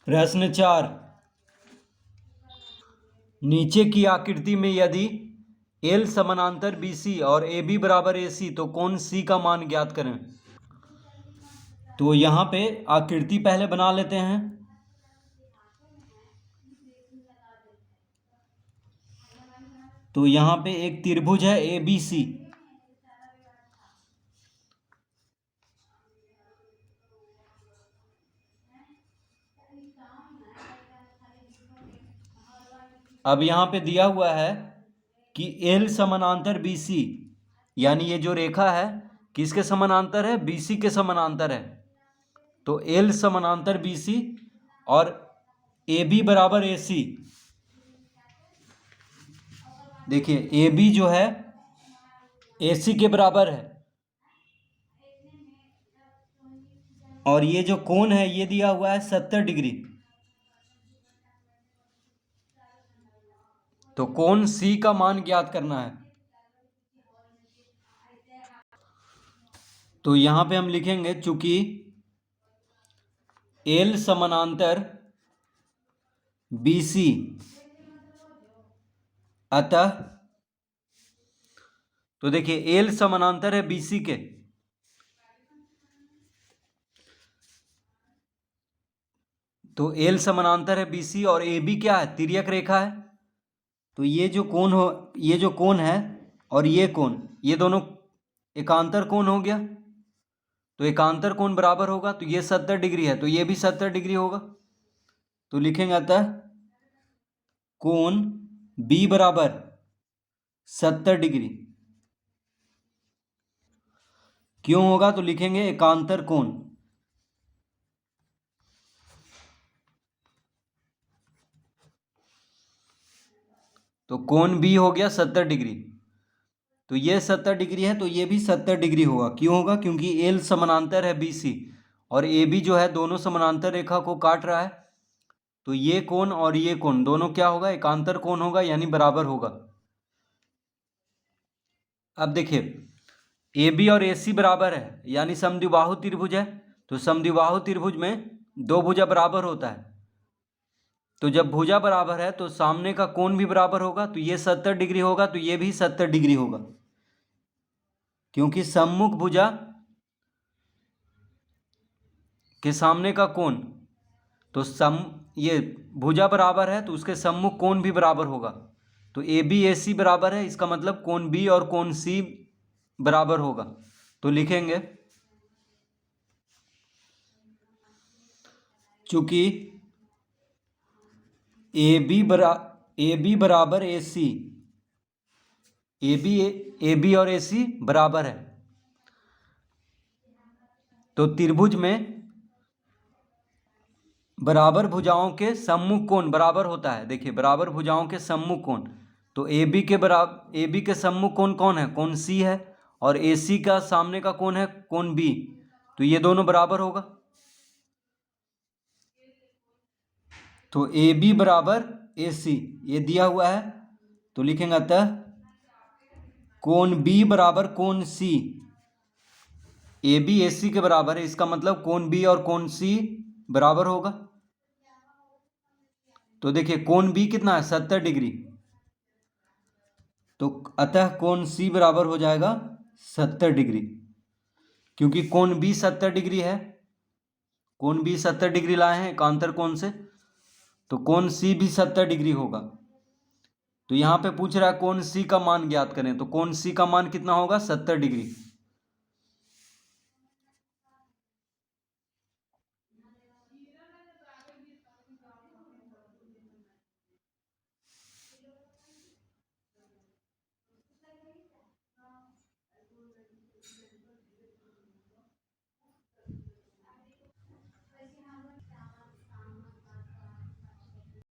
प्रश्न 4, नीचे की आकृति में यदि एल समानांतर BC और AB बराबर AC तो कोण C का मान ज्ञात करें। तो यहाँ पे आकृति पहले बना लेते हैं। तो यहाँ पे एक त्रिभुज है ABC। अब यहाँ पे दिया हुआ है कि L समानांतर BC, यानी ये जो रेखा है किसके समानांतर है? BC के समानांतर है। तो L समानांतर BC और AB बराबर AC। देखिए AB जो है AC के बराबर है और ये जो कोण है ये दिया हुआ है 70 डिग्री। तो कोण C का मान ज्ञात करना है। तो यहां पे हम लिखेंगे चूंकि L समानांतर BC अतः, तो देखिए L समानांतर है BC के, तो L समानांतर है BC और AB क्या है? तिर्यक रेखा है। तो ये जो कोण है और ये कोण, ये दोनों एकांतर कोण हो गया। तो एकांतर कोण बराबर होगा, तो ये 70 डिग्री है तो ये भी 70 डिग्री होगा। तो लिखेंगे अतः कोण B बराबर 70 डिग्री। क्यों होगा? तो लिखेंगे एकांतर कोण। तो कोण B हो गया 70 डिग्री। तो ये 70 डिग्री है तो ये भी 70 डिग्री होगा। क्यों होगा? क्योंकि L समानांतर है BC और AB जो है दोनों समानांतर रेखा को काट रहा है। तो ये कोण और ये कोण दोनों क्या होगा? एकांतर कोण होगा, यानी बराबर होगा। अब देखिए AB और AC बराबर है यानी समद्विबाहु त्रिभुज है। तो समद्विबाहु त्रिभुज में दो भुजा बराबर होता है। तो जब भुजा बराबर है तो सामने का कोण भी बराबर होगा। तो ये 70 डिग्री होगा तो ये भी 70 डिग्री होगा, क्योंकि सम्मुख भुजा के सामने का कोण, तो ये भुजा बराबर है तो उसके सम्मुख कोण भी बराबर होगा। तो AB AC बराबर है, इसका मतलब कोण B और कोण C बराबर होगा। तो लिखेंगे चूंकि AB बराबर AC, AB और AC बराबर है, तो त्रिभुज में बराबर भुजाओं के सम्मुख कोण बराबर होता है। देखिए बराबर भुजाओं के सम्मुख कोण, तो AB के सम्मुख कोण कौन है? कोण C है और AC का सामने का कोण है कोण B। तो ये दोनों बराबर होगा। तो AB बराबर AC ये दिया हुआ है, तो लिखेंगे अतः कोण B बराबर कोण C। AB AC के बराबर है, इसका मतलब कोण B और कोण C बराबर होगा। तो देखिए कोण B कितना है? 70 डिग्री। तो अतः कोण C बराबर हो जाएगा 70 डिग्री, क्योंकि कोण B 70 डिग्री है। कोण B 70 डिग्री लाए हैं एकांतर कोण से, तो कोण C भी 70 डिग्री होगा। तो यहाँ पे पूछ रहा है कोण C का मान ज्ञात करें, तो कोण C का मान कितना होगा? 70 डिग्री।